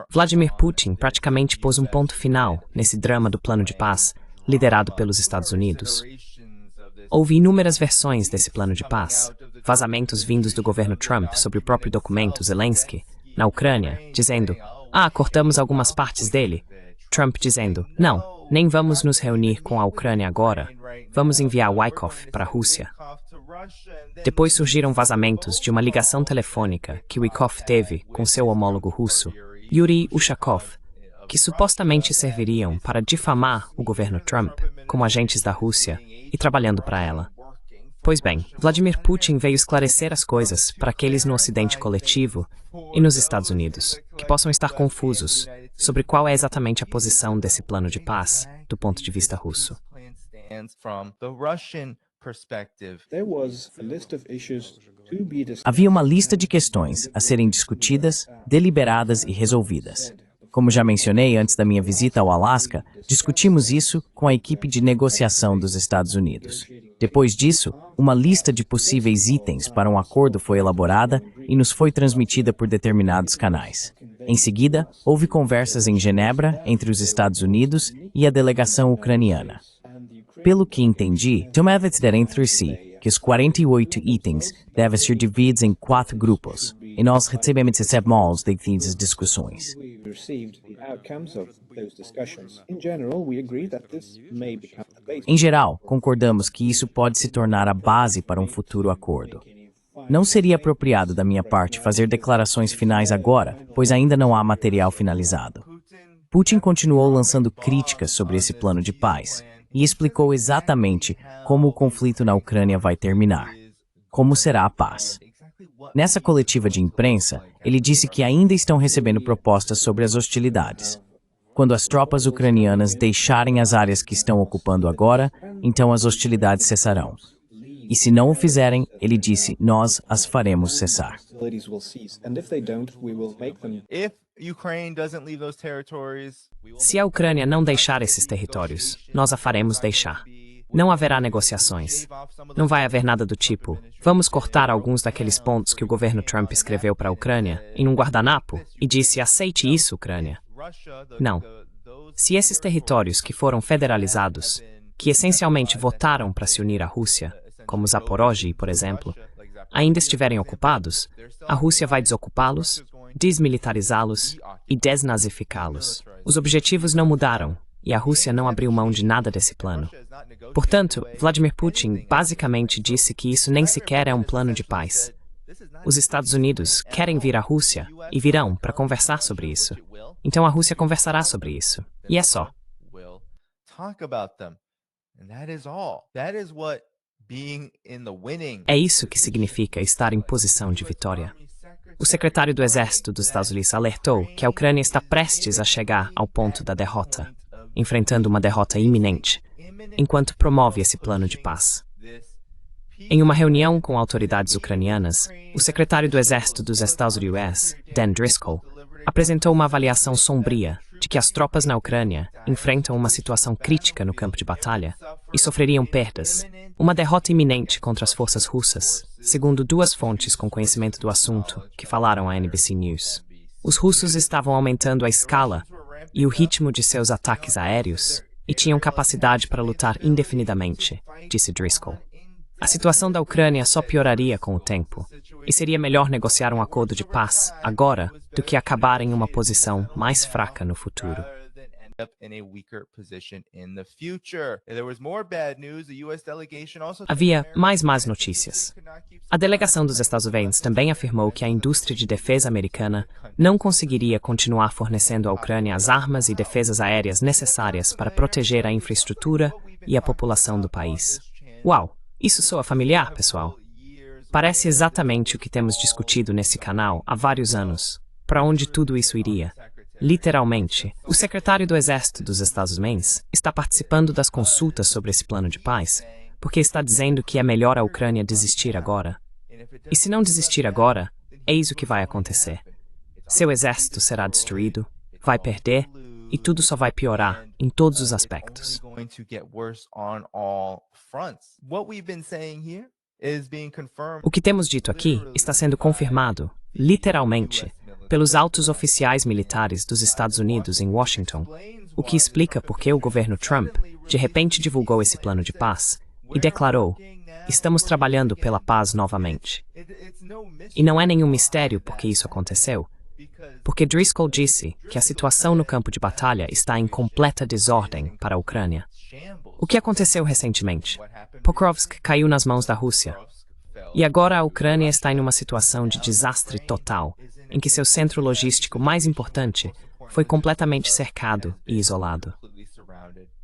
Vladimir Putin praticamente pôs um ponto final nesse drama do plano de paz liderado pelos Estados Unidos. Houve inúmeras versões desse plano de paz, vazamentos vindos do governo Trump sobre o próprio documento Zelensky, na Ucrânia, dizendo: cortamos algumas partes dele. Trump dizendo: não, nem vamos nos reunir com a Ucrânia agora, vamos enviar Wykov para a Rússia. Depois surgiram vazamentos de uma ligação telefônica que Wykov teve com seu homólogo russo, Yuri Ushakov, que supostamente serviriam para difamar o governo Trump como agentes da Rússia e trabalhando para ela. Pois bem, Vladimir Putin veio esclarecer as coisas para aqueles no Ocidente coletivo e nos Estados Unidos, que possam estar confusos sobre qual é exatamente a posição desse plano de paz do ponto de vista russo. Havia uma lista de questões a serem discutidas, deliberadas e resolvidas. Como já mencionei antes da minha visita ao Alasca, discutimos isso com a equipe de negociação dos Estados Unidos. Depois disso, uma lista de possíveis itens para um acordo foi elaborada e nos foi transmitida por determinados canais. Em seguida, houve conversas em Genebra entre os Estados Unidos e a delegação ucraniana. Pelo que entendi, tomava-se entre si que os 48 itens devem ser divididos em 4 grupos, e nós recebemos as dessas discussões. Em geral, concordamos que isso pode se tornar a base para um futuro acordo. Não seria apropriado da minha parte fazer declarações finais agora, pois ainda não há material finalizado. Putin continuou lançando críticas sobre esse plano de paz e explicou exatamente como o conflito na Ucrânia vai terminar, como será a paz. Nessa coletiva de imprensa, ele disse que ainda estão recebendo propostas sobre as hostilidades. Quando as tropas ucranianas deixarem as áreas que estão ocupando agora, então as hostilidades cessarão. E se não o fizerem, ele disse, nós as faremos cessar. Se a Ucrânia não deixar esses territórios, nós a faremos deixar. Não haverá negociações. Não vai haver nada do tipo, vamos cortar alguns daqueles pontos que o governo Trump escreveu para a Ucrânia em um guardanapo e disse, aceite isso, Ucrânia. Não. Se esses territórios que foram federalizados, que essencialmente votaram para se unir à Rússia, como Zaporozhye, por exemplo, ainda estiverem ocupados, a Rússia vai desocupá-los, desmilitarizá-los e desnazificá-los. Os objetivos não mudaram e a Rússia não abriu mão de nada desse plano. Portanto, Vladimir Putin basicamente disse que isso nem sequer é um plano de paz. Os Estados Unidos querem vir à Rússia e virão para conversar sobre isso. Então a Rússia conversará sobre isso. E é só. É isso que significa estar em posição de vitória. O secretário do Exército dos Estados Unidos alertou que a Ucrânia está prestes a chegar ao ponto da derrota, enfrentando uma derrota iminente, enquanto promove esse plano de paz. Em uma reunião com autoridades ucranianas, o secretário do Exército dos Estados Unidos, Dan Driscoll, apresentou uma avaliação sombria de que as tropas na Ucrânia enfrentam uma situação crítica no campo de batalha e sofreriam perdas, uma derrota iminente contra as forças russas, segundo 2 fontes com conhecimento do assunto que falaram à NBC News. Os russos estavam aumentando a escala e o ritmo de seus ataques aéreos e tinham capacidade para lutar indefinidamente, disse Driscoll. A situação da Ucrânia só pioraria com o tempo, e seria melhor negociar um acordo de paz agora do que acabar em uma posição mais fraca no futuro. Havia mais más notícias. A delegação dos Estados Unidos também afirmou que a indústria de defesa americana não conseguiria continuar fornecendo à Ucrânia as armas e defesas aéreas necessárias para proteger a infraestrutura e a população do país. Uau! Isso soa familiar, pessoal? Parece exatamente o que temos discutido nesse canal há vários anos. Para onde tudo isso iria? Literalmente, o secretário do Exército dos Estados Unidos está participando das consultas sobre esse plano de paz porque está dizendo que é melhor a Ucrânia desistir agora. E se não desistir agora, eis o que vai acontecer. Seu exército será destruído, vai perder e tudo só vai piorar em todos os aspectos. O que temos dito aqui está sendo confirmado, literalmente, pelos altos oficiais militares dos Estados Unidos em Washington, o que explica por que o governo Trump de repente divulgou esse plano de paz e declarou: estamos trabalhando pela paz novamente. E não é nenhum mistério por que isso aconteceu, porque Driscoll disse que a situação no campo de batalha está em completa desordem para a Ucrânia. O que aconteceu recentemente? Pokrovsk caiu nas mãos da Rússia. E agora a Ucrânia está em uma situação de desastre total, em que seu centro logístico mais importante foi completamente cercado e isolado.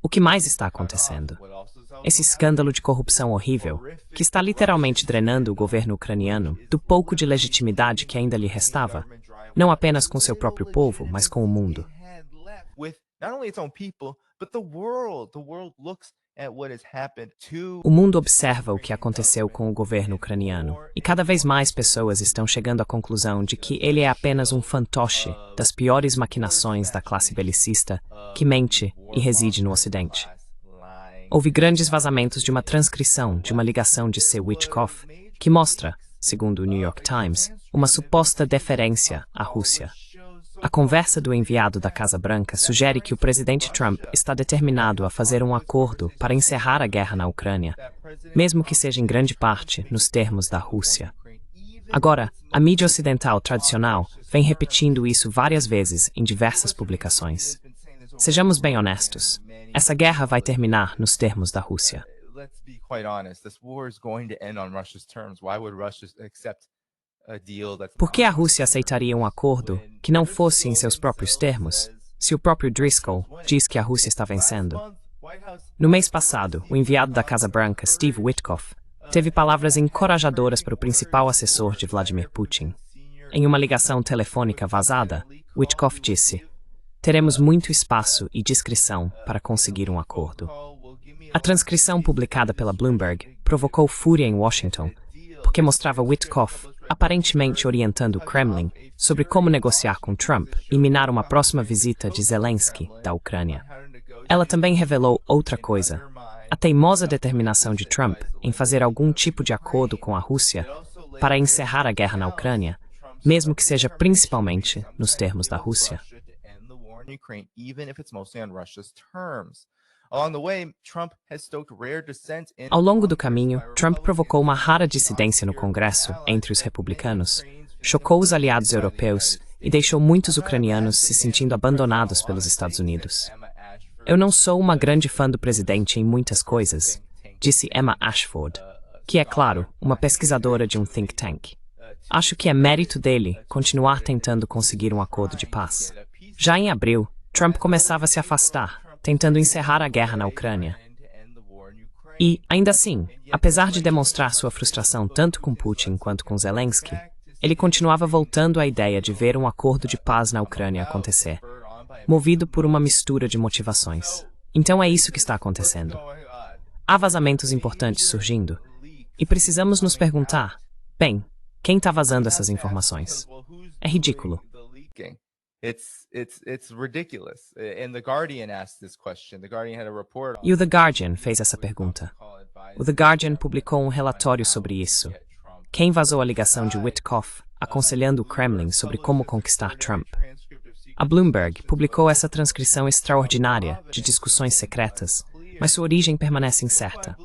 O que mais está acontecendo? Esse escândalo de corrupção horrível, que está literalmente drenando o governo ucraniano do pouco de legitimidade que ainda lhe restava, não apenas com seu próprio povo, mas com o mundo. O mundo observa o que aconteceu com o governo ucraniano, e cada vez mais pessoas estão chegando à conclusão de que ele é apenas um fantoche das piores maquinações da classe belicista que mente e reside no Ocidente. Houve grandes vazamentos de uma transcrição de uma ligação de C. Witkoff, que mostra, segundo o New York Times, uma suposta deferência à Rússia. A conversa do enviado da Casa Branca sugere que o presidente Trump está determinado a fazer um acordo para encerrar a guerra na Ucrânia, mesmo que seja em grande parte nos termos da Rússia. Agora, a mídia ocidental tradicional vem repetindo isso várias vezes em diversas publicações. Sejamos bem honestos, essa guerra vai terminar nos termos da Rússia. Por que a Rússia aceitaria um acordo que não fosse em seus próprios termos, se o próprio Driscoll diz que a Rússia está vencendo? No mês passado, o enviado da Casa Branca, Steve Witkoff, teve palavras encorajadoras para o principal assessor de Vladimir Putin. Em uma ligação telefônica vazada, Witkoff disse: teremos muito espaço e discrição para conseguir um acordo. A transcrição publicada pela Bloomberg provocou fúria em Washington, porque mostrava Witkoff aparentemente orientando o Kremlin sobre como negociar com Trump e minar uma próxima visita de Zelensky da Ucrânia. Ela também revelou outra coisa: a teimosa determinação de Trump em fazer algum tipo de acordo com a Rússia para encerrar a guerra na Ucrânia, mesmo que seja principalmente nos termos da Rússia. Ao longo do caminho, Trump provocou uma rara dissidência no Congresso entre os republicanos, chocou os aliados europeus e deixou muitos ucranianos se sentindo abandonados pelos Estados Unidos. Eu não sou uma grande fã do presidente em muitas coisas, disse Emma Ashford, que é, claro, uma pesquisadora de um think tank. Acho que é mérito dele continuar tentando conseguir um acordo de paz. Já em abril, Trump começava a se afastar, tentando encerrar a guerra na Ucrânia. E, ainda assim, apesar de demonstrar sua frustração tanto com Putin quanto com Zelensky, ele continuava voltando à ideia de ver um acordo de paz na Ucrânia acontecer, movido por uma mistura de motivações. Então é isso que está acontecendo. Há vazamentos importantes surgindo, e precisamos nos perguntar: bem, quem está vazando essas informações? É ridículo. E o The Guardian fez essa pergunta. O The Guardian publicou um relatório sobre isso. Quem vazou a ligação de Witkoff, aconselhando o Kremlin sobre como conquistar Trump? A Bloomberg publicou essa transcrição extraordinária de discussões secretas, mas sua origem permanece incerta.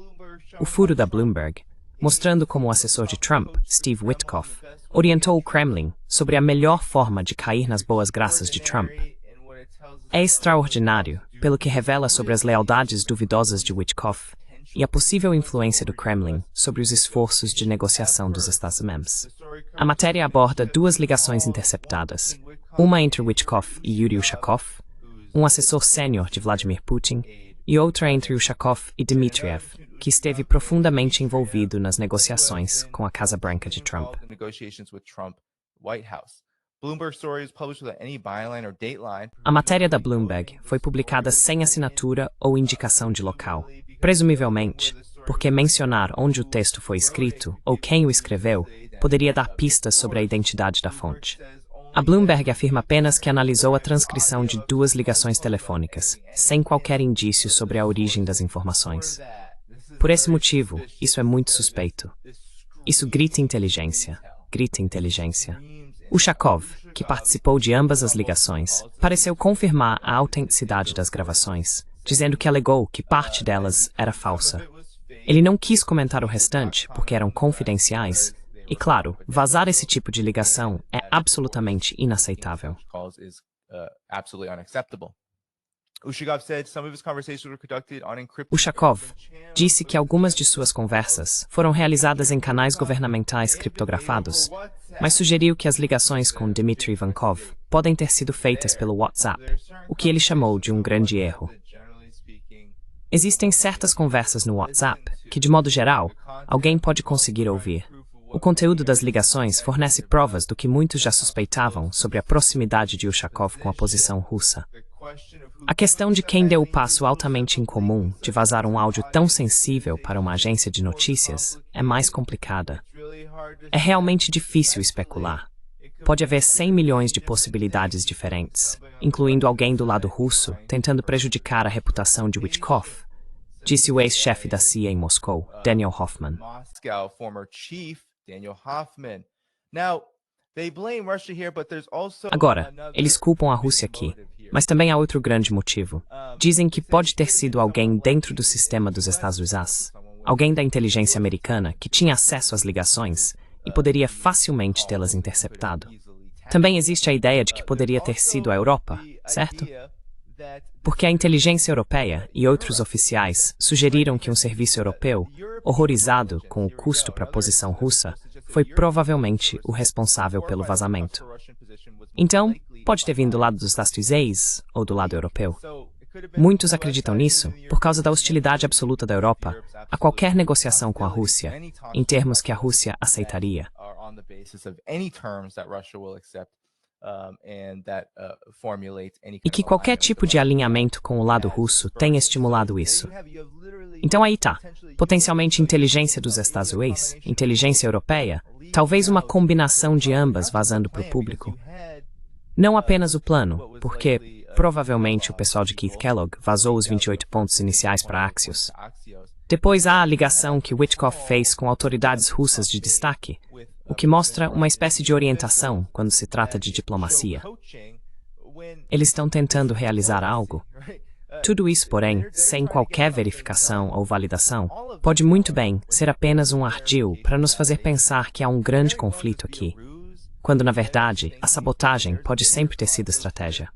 O furo da Bloomberg, mostrando como o assessor de Trump, Steve Witkoff, orientou o Kremlin sobre a melhor forma de cair nas boas graças de Trump. É extraordinário, pelo que revela sobre as lealdades duvidosas de Witkoff e a possível influência do Kremlin sobre os esforços de negociação dos Estados Membros. A matéria aborda duas ligações interceptadas, uma entre Witkoff e Yuri Ushakov, um assessor sênior de Vladimir Putin, e outra entre Ushakov e Dmitriev, que esteve profundamente envolvido nas negociações com a Casa Branca de Trump. A matéria da Bloomberg foi publicada sem assinatura ou indicação de local, presumivelmente porque mencionar onde o texto foi escrito ou quem o escreveu poderia dar pistas sobre a identidade da fonte. A Bloomberg afirma apenas que analisou a transcrição de duas ligações telefônicas, sem qualquer indício sobre a origem das informações. Por esse motivo, isso é muito suspeito. Isso grita inteligência. Grita inteligência. Ushakov, que participou de ambas as ligações, pareceu confirmar a autenticidade das gravações, dizendo que alegou que parte delas era falsa. Ele não quis comentar o restante porque eram confidenciais, e claro, vazar esse tipo de ligação é absolutamente inaceitável. Ushakov disse que algumas de suas conversas foram realizadas em canais governamentais criptografados, mas sugeriu que as ligações com Dmitry Ivankov podem ter sido feitas pelo WhatsApp, o que ele chamou de um grande erro. Existem certas conversas no WhatsApp que, de modo geral, alguém pode conseguir ouvir. O conteúdo das ligações fornece provas do que muitos já suspeitavam sobre a proximidade de Ushakov com a posição russa. A questão de quem deu o passo altamente incomum de vazar um áudio tão sensível para uma agência de notícias é mais complicada. É realmente difícil especular. Pode haver 100 milhões de possibilidades diferentes, incluindo alguém do lado russo tentando prejudicar a reputação de Witkoff, disse o ex-chefe da CIA em Moscou, Daniel Hoffman. Agora, eles culpam a Rússia aqui, mas também há outro grande motivo. Dizem que pode ter sido alguém dentro do sistema dos Estados Unidos, alguém da inteligência americana que tinha acesso às ligações e poderia facilmente tê-las interceptado. Também existe a ideia de que poderia ter sido a Europa, certo? Porque a inteligência europeia e outros oficiais sugeriram que um serviço europeu, horrorizado com o custo para a posição russa, foi provavelmente o responsável pelo vazamento. Então, pode ter vindo do lado dos Estados Unidos ou do lado europeu. Muitos acreditam nisso por causa da hostilidade absoluta da Europa a qualquer negociação com a Rússia, em termos que a Rússia aceitaria. E que qualquer tipo de alinhamento com o lado russo tenha estimulado isso. Então aí tá, potencialmente inteligência dos Estados Unidos, inteligência europeia, talvez uma combinação de ambas vazando para o público. Não apenas o plano, porque provavelmente o pessoal de Keith Kellogg vazou os 28 pontos iniciais para Axios. Depois há a ligação que Witkoff fez com autoridades russas de destaque, o que mostra uma espécie de orientação quando se trata de diplomacia. Eles estão tentando realizar algo. Tudo isso, porém, sem qualquer verificação ou validação, pode muito bem ser apenas um ardil para nos fazer pensar que há um grande conflito aqui, quando, na verdade, a sabotagem pode sempre ter sido estratégia.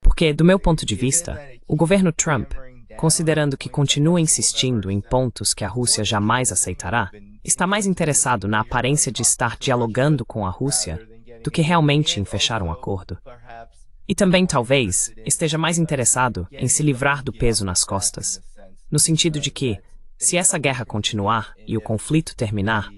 Porque, do meu ponto de vista, o governo Trump, considerando que continua insistindo em pontos que a Rússia jamais aceitará, está mais interessado na aparência de estar dialogando com a Rússia do que realmente em fechar um acordo. E também, talvez, esteja mais interessado em se livrar do peso nas costas, no sentido de que, se essa guerra continuar e o conflito terminar,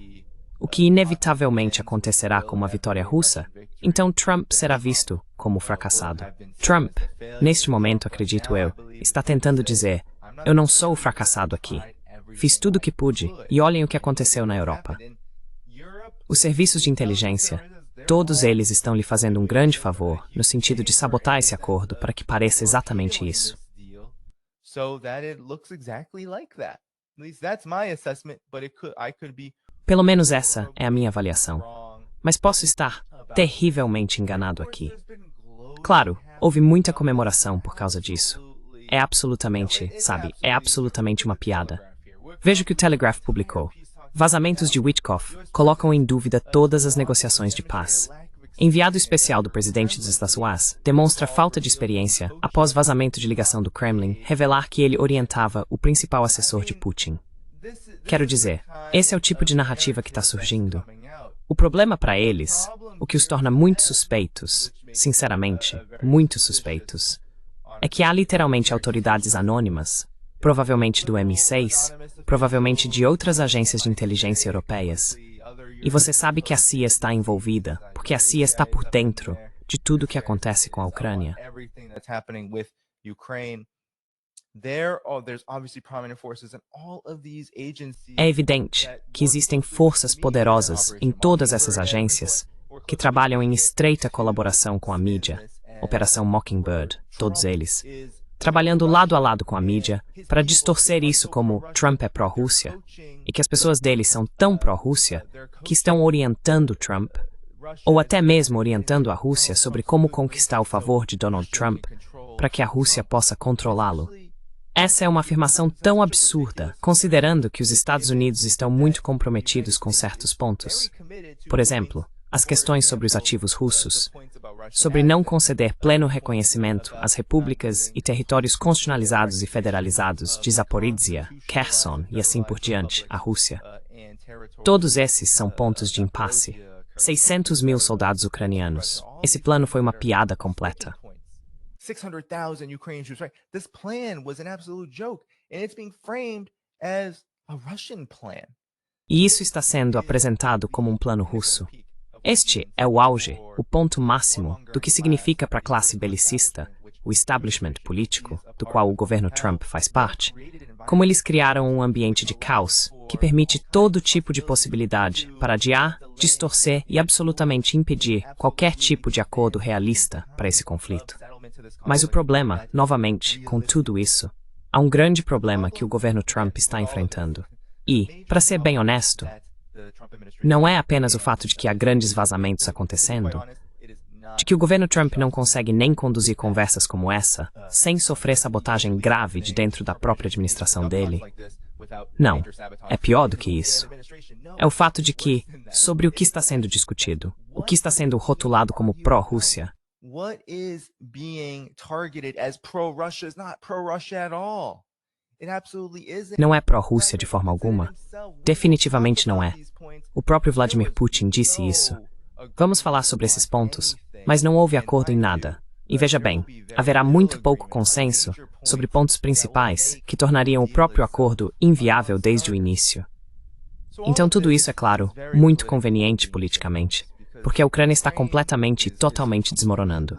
o que inevitavelmente acontecerá com uma vitória russa, então Trump será visto como fracassado. Trump, neste momento, acredito eu, está tentando dizer: eu não sou o fracassado aqui. Fiz tudo o que pude e olhem o que aconteceu na Europa. Os serviços de inteligência, todos eles estão lhe fazendo um grande favor no sentido de sabotar esse acordo para que pareça exatamente isso. Pelo menos essa é a minha avaliação. Mas posso estar terrivelmente enganado aqui. Claro, houve muita comemoração por causa disso. É absolutamente, é absolutamente uma piada. Veja o que o Telegraph publicou. Vazamentos de Witkoff colocam em dúvida todas as negociações de paz. Enviado especial do presidente dos Estados Unidos demonstra falta de experiência após vazamento de ligação do Kremlin revelar que ele orientava o principal assessor de Putin. Quero dizer, esse é o tipo de narrativa que está surgindo. O problema para eles, o que os torna muito suspeitos, sinceramente, muito suspeitos, é que há literalmente autoridades anônimas, provavelmente do MI6, provavelmente de outras agências de inteligência europeias. E você sabe que a CIA está envolvida, porque a CIA está por dentro de tudo o que acontece com a Ucrânia. É evidente que existem forças poderosas em todas essas agências que trabalham em estreita colaboração com a mídia. Operação Mockingbird, todos eles, trabalhando lado a lado com a mídia para distorcer isso como Trump é pró-Rússia e que as pessoas deles são tão pró-Rússia que estão orientando Trump ou até mesmo orientando a Rússia sobre como conquistar o favor de Donald Trump para que a Rússia possa controlá-lo. Essa é uma afirmação tão absurda, considerando que os Estados Unidos estão muito comprometidos com certos pontos. Por exemplo, as questões sobre os ativos russos, sobre não conceder pleno reconhecimento às repúblicas e territórios constitucionalizados e federalizados de Zaporizhia, Kherson e assim por diante, à Rússia. Todos esses são pontos de impasse. 600 mil soldados ucranianos. Esse plano foi uma piada completa. 600,000 Ukrainian troops, right? This plan was an absolute joke, and it's being framed as a Russian plan. E isso está sendo apresentado como um plano russo. Este é o auge, o ponto máximo do que significa para a classe belicista, o establishment político, do qual o governo Trump faz parte, como eles criaram um ambiente de caos que permite todo tipo de possibilidade para adiar, distorcer e absolutamente impedir qualquer tipo de acordo realista para esse conflito. Mas o problema, novamente, com tudo isso, há um grande problema que o governo Trump está enfrentando. E, para ser bem honesto, não é apenas o fato de que há grandes vazamentos acontecendo, de que o governo Trump não consegue nem conduzir conversas como essa, sem sofrer sabotagem grave de dentro da própria administração dele. Não, é pior do que isso. É o fato de que, sobre o que está sendo discutido, o que está sendo rotulado como pró-Rússia, What is being targeted as pro-Russia is not pro-Russia at all. It absolutely isn't. não é pró-Rússia de forma alguma. Definitivamente não é. O próprio Vladimir Putin disse isso. Vamos falar sobre esses pontos, mas não houve acordo em nada. E veja bem, haverá muito pouco consenso sobre pontos principais que tornariam o próprio acordo inviável desde o início. Então tudo isso é, claro, muito conveniente politicamente, porque a Ucrânia está completamente e totalmente desmoronando.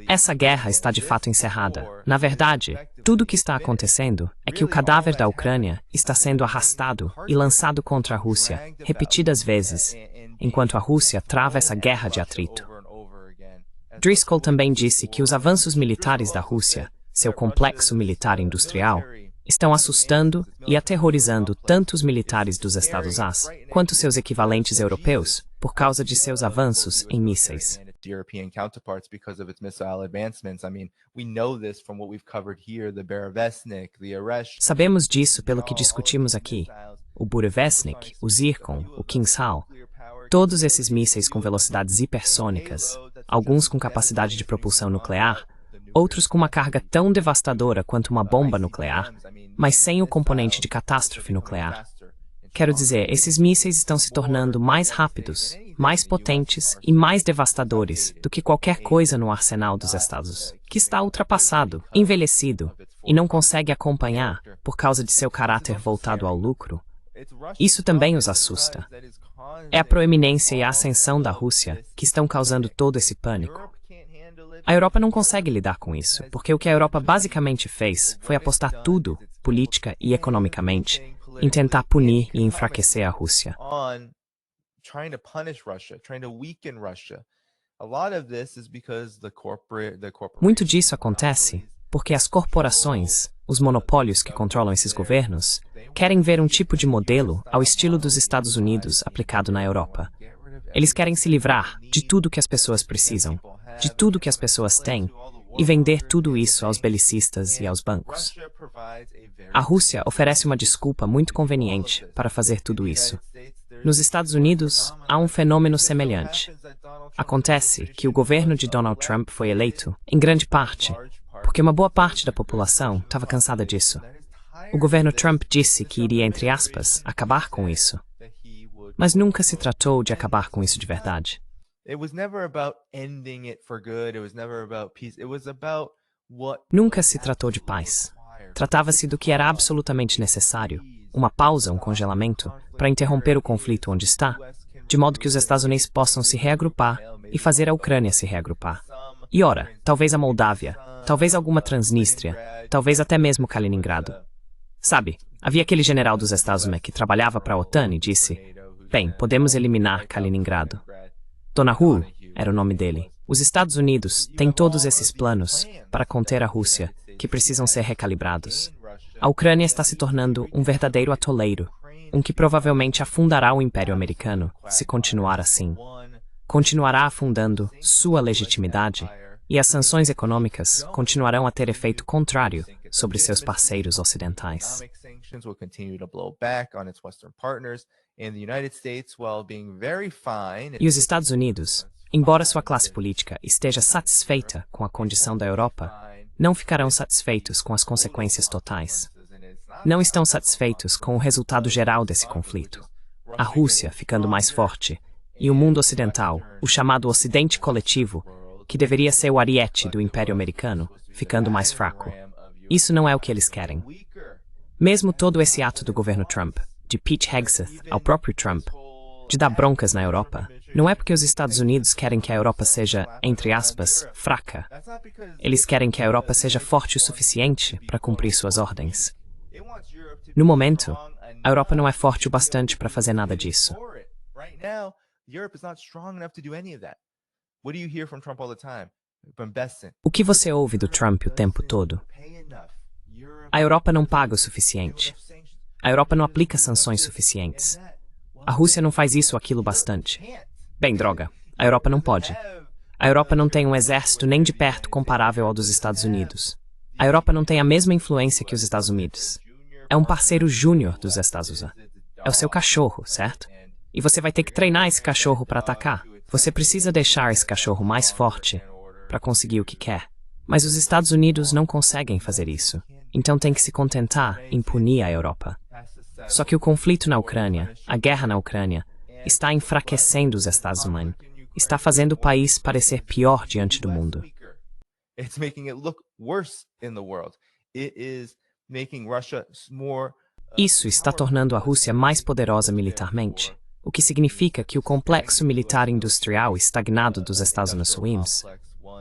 Essa guerra está de fato encerrada. Na verdade, tudo o que está acontecendo é que o cadáver da Ucrânia está sendo arrastado e lançado contra a Rússia repetidas vezes, enquanto a Rússia trava essa guerra de atrito. Driscoll também disse que os avanços militares da Rússia, seu complexo militar industrial, estão assustando e aterrorizando tanto os militares dos Estados Unidos quanto seus equivalentes europeus por causa de seus avanços em mísseis. European counterparts because of its missile advancements. I mean, we know this from what we've covered here, the Berevesnik, the Aresh. Sabemos disso pelo que discutimos aqui. O Burevestnik, o Zircon, o Kinsal, todos esses mísseis com velocidades hipersônicas, alguns com capacidade de propulsão nuclear, outros com uma carga tão devastadora quanto uma bomba nuclear, mas sem o componente de catástrofe nuclear. Quero dizer, esses mísseis estão se tornando mais rápidos, mais potentes e mais devastadores do que qualquer coisa no arsenal dos Estados, que está ultrapassado, envelhecido e não consegue acompanhar por causa de seu caráter voltado ao lucro. Isso também os assusta. É a proeminência e a ascensão da Rússia que estão causando todo esse pânico. A Europa não consegue lidar com isso, porque o que a Europa basicamente fez foi apostar tudo, política e economicamente, em tentar punir e enfraquecer a Rússia. Muito disso acontece porque as corporações, os monopólios que controlam esses governos, querem ver um tipo de modelo ao estilo dos Estados Unidos aplicado na Europa. Eles querem se livrar de tudo que as pessoas precisam, de tudo que as pessoas têm, e vender tudo isso aos belicistas e aos bancos. A Rússia oferece uma desculpa muito conveniente para fazer tudo isso. Nos Estados Unidos, há um fenômeno semelhante. Acontece que o governo de Donald Trump foi eleito, em grande parte, porque uma boa parte da população estava cansada disso. O governo Trump disse que iria, entre aspas, acabar com isso. Mas nunca se tratou de acabar com isso de verdade. Nunca se tratou de paz. Tratava-se do que era absolutamente necessário, uma pausa, um congelamento, para interromper o conflito onde está, de modo que os Estados Unidos possam se reagrupar e fazer a Ucrânia se reagrupar. E ora, talvez a Moldávia, talvez alguma Transnistria, talvez até mesmo Kaliningrado. Sabe, havia aquele general dos Estados Unidos que trabalhava para a OTAN e disse: bem, podemos eliminar Kaliningrado. Donahue era o nome dele, Os Estados Unidos têm todos esses planos para conter a Rússia, que precisam ser recalibrados. A Ucrânia está se tornando um verdadeiro atoleiro, que provavelmente afundará o Império Americano, se continuar assim. Continuará afundando sua legitimidade, e as sanções econômicas continuarão a ter efeito contrário sobre seus parceiros ocidentais. E os Estados Unidos, embora sua classe política esteja satisfeita com a condição da Europa, não ficarão satisfeitos com as consequências totais. Não estão satisfeitos com o resultado geral desse conflito. A Rússia ficando mais forte, e o mundo ocidental, o chamado Ocidente coletivo, que deveria ser o ariete do Império Americano, ficando mais fraco. Isso não é o que eles querem. Mesmo todo esse ato do governo Trump, de Pete Hegseth ao próprio Trump, de dar broncas na Europa, não é porque os Estados Unidos querem que a Europa seja, entre aspas, fraca. Eles querem que a Europa seja forte o suficiente para cumprir suas ordens. No momento, a Europa não é forte o bastante para fazer nada disso. O que você ouve do Trump o tempo todo? A Europa não paga o suficiente. A Europa não aplica sanções suficientes. A Rússia não faz isso ou aquilo bastante. Bem, droga, a Europa não pode. A Europa não tem um exército nem de perto comparável ao dos Estados Unidos. A Europa não tem a mesma influência que os Estados Unidos. É um parceiro júnior dos Estados Unidos. É o seu cachorro, certo? E você vai ter que treinar esse cachorro para atacar. Você precisa deixar esse cachorro mais forte para conseguir o que quer. Mas os Estados Unidos não conseguem fazer isso. Então tem que se contentar em punir a Europa. Só que o conflito na Ucrânia, a guerra na Ucrânia, está enfraquecendo os Estados Unidos. Está fazendo o país parecer pior diante do mundo. Isso está tornando a Rússia mais poderosa militarmente, o que significa que o complexo militar industrial estagnado dos Estados Unidos,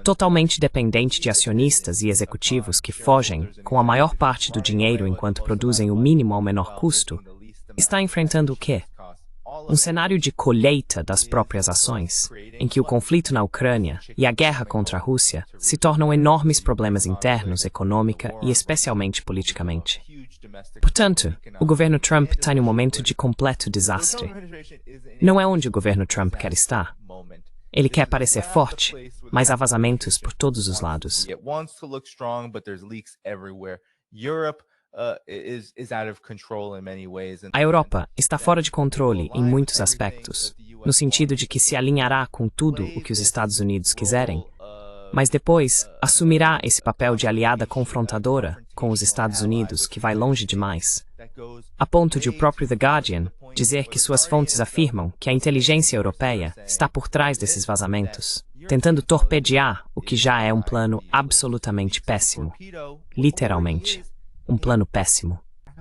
totalmente dependente de acionistas e executivos que fogem com a maior parte do dinheiro enquanto produzem o mínimo ao menor custo, está enfrentando o quê? Um cenário de colheita das próprias ações, em que o conflito na Ucrânia e a guerra contra a Rússia se tornam enormes problemas internos, econômica e especialmente politicamente. Portanto, o governo Trump está em um momento de completo desastre. Não é onde o governo Trump quer estar. Ele quer parecer forte, mas há vazamentos por todos os lados. A Europa está fora de controle em muitos aspectos, no sentido de que se alinhará com tudo o que os Estados Unidos quiserem, mas depois assumirá esse papel de aliada confrontadora com os Estados Unidos que vai longe demais, a ponto de o próprio The Guardian dizer que suas fontes afirmam que a inteligência europeia está por trás desses vazamentos, tentando torpedear o que já é um plano absolutamente péssimo. Literalmente, um plano péssimo.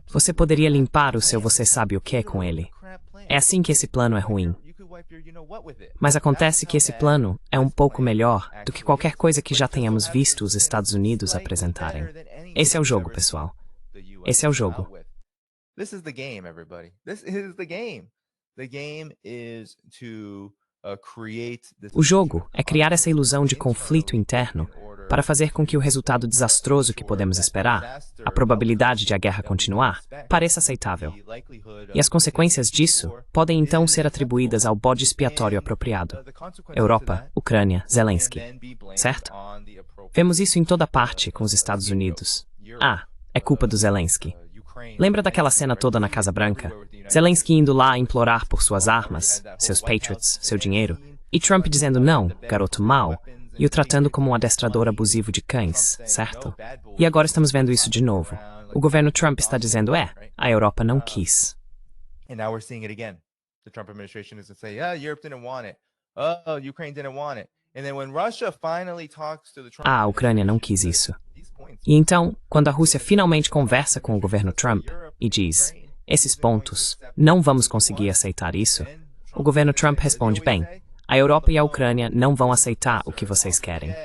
Você poderia limpar o seu você sabe o que com ele. É assim que esse plano é ruim. Mas acontece que esse plano é um pouco melhor do que qualquer coisa que já tenhamos visto os Estados Unidos apresentarem. Esse é o jogo, pessoal. Esse é o jogo. This is the game, everybody. This is the game. The game is to create this. O jogo é criar essa ilusão de conflito interno para fazer com que o resultado desastroso que podemos esperar, a probabilidade de a guerra continuar, pareça aceitável. E as consequências disso podem então ser atribuídas ao bode expiatório apropriado. Europa, Ucrânia, Zelensky. Certo? Vemos isso em toda parte com os Estados Unidos. Ah, é culpa do Zelensky. Lembra daquela cena toda na Casa Branca? Zelensky indo lá implorar por suas armas, seus Patriots, seu dinheiro, e Trump dizendo não, garoto mau, e o tratando como um adestrador abusivo de cães, certo? E agora estamos vendo isso de novo. O governo Trump está dizendo, a Europa não quis. And now we're seeing it again. The Trump administration is to say, Europe didn't want it. Oh, Ukraine didn't want it. And then when Russia finally talks to the Trump a Ucrânia não quis isso. E então, quando a Rússia finalmente conversa com o governo Trump e diz, esses pontos, não vamos conseguir aceitar isso, o governo Trump responde, bem, a Europa e a Ucrânia não vão aceitar o que vocês querem.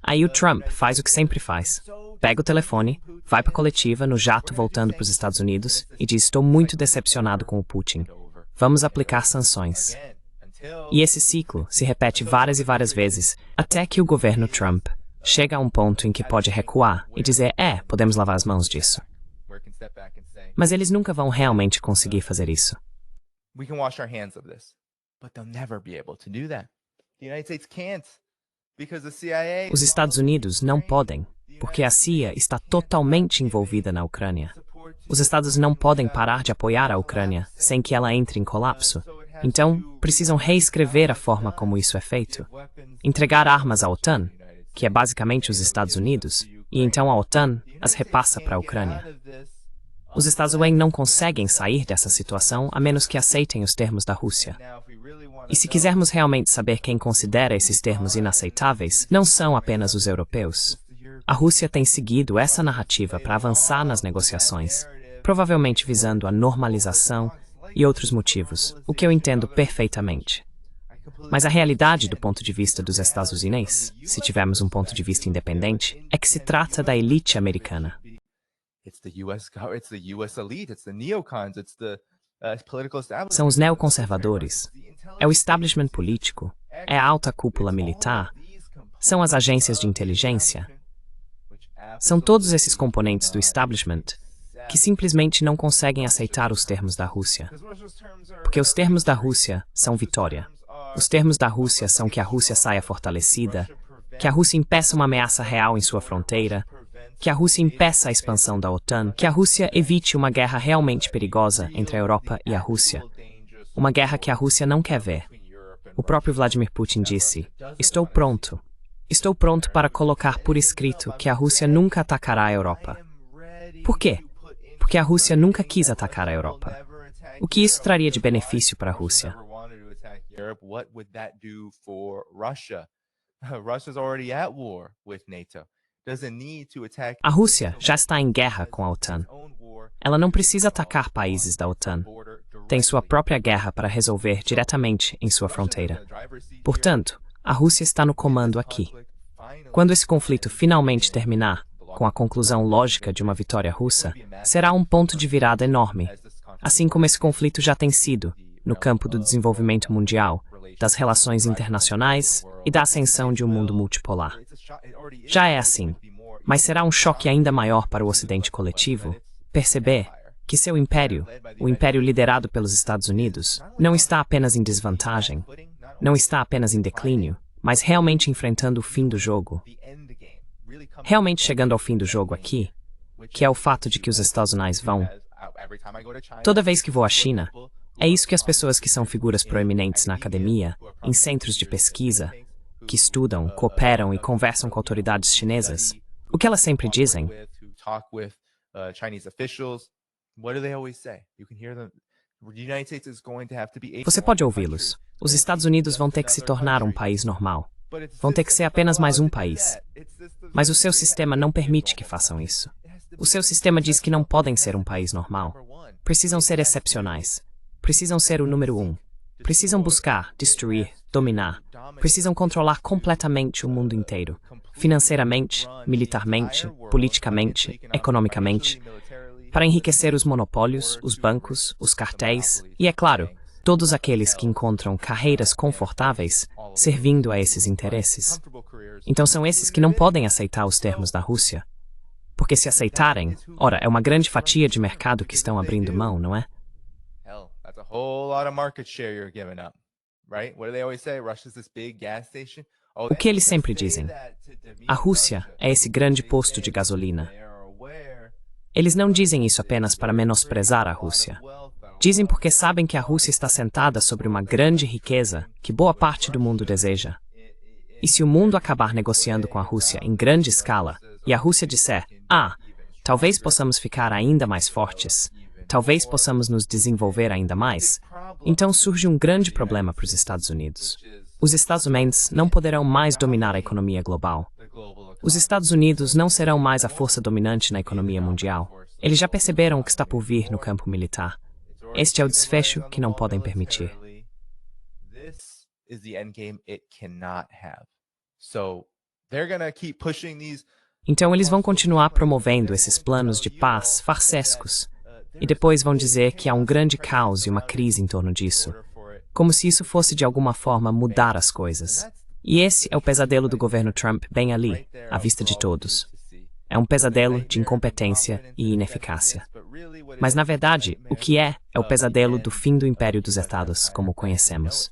Aí o Trump faz o que sempre faz. Pega o telefone, vai para a coletiva no jato voltando para os Estados Unidos e diz, estou muito decepcionado com o Putin. Vamos aplicar sanções. E esse ciclo se repete várias e várias vezes, até que o governo Trump chega a um ponto em que pode recuar e dizer, podemos lavar as mãos disso. Mas eles nunca vão realmente conseguir fazer isso. We can wash our hands of this, but they'll never be able to do that. The United States can't, because the CIA... Os Estados Unidos não podem, porque a CIA está totalmente envolvida na Ucrânia. Os Estados não podem parar de apoiar a Ucrânia sem que ela entre em colapso. Então, precisam reescrever a forma como isso é feito. Entregar armas à OTAN, que é basicamente os Estados Unidos, e então a OTAN as repassa para a Ucrânia. Os Estados Unidos não conseguem sair dessa situação a menos que aceitem os termos da Rússia. E se quisermos realmente saber quem considera esses termos inaceitáveis, não são apenas os europeus. A Rússia tem seguido essa narrativa para avançar nas negociações, provavelmente visando a normalização e outros motivos, o que eu entendo perfeitamente. Mas a realidade do ponto de vista dos Estados Unidos, se tivermos um ponto de vista independente, é que se trata da elite americana. São os neoconservadores, é o establishment político, é a alta cúpula militar, são as agências de inteligência. São todos esses componentes do establishment que simplesmente não conseguem aceitar os termos da Rússia. Porque os termos da Rússia são vitória. Os termos da Rússia são que a Rússia saia fortalecida, que a Rússia impeça uma ameaça real em sua fronteira, que a Rússia impeça a expansão da OTAN, que a Rússia evite uma guerra realmente perigosa entre a Europa e a Rússia. Uma guerra que a Rússia não quer ver. O próprio Vladimir Putin disse, estou pronto. Estou pronto para colocar por escrito que a Rússia nunca atacará a Europa. Por quê? Porque a Rússia nunca quis atacar a Europa. O que isso traria de benefício para a Rússia? A Rússia já está em guerra com a OTAN. Ela não precisa atacar países da OTAN. Tem sua própria guerra para resolver diretamente em sua fronteira. Portanto, a Rússia está no comando aqui. Quando esse conflito finalmente terminar, com a conclusão lógica de uma vitória russa, será um ponto de virada enorme, assim como esse conflito já tem sido, no campo do desenvolvimento mundial, das relações internacionais e da ascensão de um mundo multipolar. Já é assim, mas será um choque ainda maior para o Ocidente coletivo perceber que seu império, o império liderado pelos Estados Unidos, não está apenas em desvantagem, não está apenas em declínio, mas realmente enfrentando o fim do jogo. Realmente chegando ao fim do jogo aqui, que é o fato de que os Estados Unidos vão. Toda vez que vou à China, é isso que as pessoas que são figuras proeminentes na academia, em centros de pesquisa, que estudam, cooperam e conversam com autoridades chinesas, o que elas sempre dizem? Você pode ouvi-los. Os Estados Unidos vão ter que se tornar um país normal. Vão ter que ser apenas mais um país. Mas o seu sistema não permite que façam isso. O seu sistema diz que não podem ser um país normal. Precisam ser excepcionais. Precisam ser o número um. Precisam buscar, destruir, dominar. Precisam controlar completamente o mundo inteiro. Financeiramente, militarmente, politicamente, economicamente. Para enriquecer os monopólios, os bancos, os cartéis e, é claro, todos aqueles que encontram carreiras confortáveis servindo a esses interesses. Então são esses que não podem aceitar os termos da Rússia. Porque se aceitarem, ora, é uma grande fatia de mercado que estão abrindo mão, não é? O que eles sempre dizem? A Rússia é esse grande posto de gasolina. Eles não dizem isso apenas para menosprezar a Rússia. Dizem porque sabem que a Rússia está sentada sobre uma grande riqueza que boa parte do mundo deseja. E se o mundo acabar negociando com a Rússia em grande escala, e a Rússia disser, talvez possamos ficar ainda mais fortes, talvez possamos nos desenvolver ainda mais, então surge um grande problema para os Estados Unidos. Os Estados Unidos não poderão mais dominar a economia global. Os Estados Unidos não serão mais a força dominante na economia mundial. Eles já perceberam o que está por vir no campo militar. Este é o desfecho que não podem permitir. Então eles vão continuar promovendo esses planos de paz farsescos, e depois vão dizer que há um grande caos e uma crise em torno disso, como se isso fosse de alguma forma mudar as coisas. E esse é o pesadelo do governo Trump bem ali, à vista de todos. É um pesadelo de incompetência e ineficácia. Mas, na verdade, o que é o pesadelo do fim do Império dos Estados, como o conhecemos.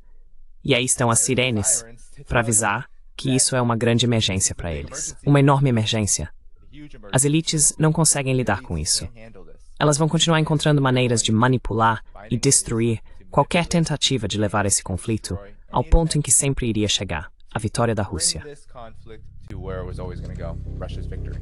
E aí estão as sirenes, para avisar que isso é uma grande emergência para eles. Uma enorme emergência. As elites não conseguem lidar com isso. Elas vão continuar encontrando maneiras de manipular e destruir qualquer tentativa de levar esse conflito ao ponto em que sempre iria chegar, a vitória da Rússia. To where it was always going to go, Russia's victory.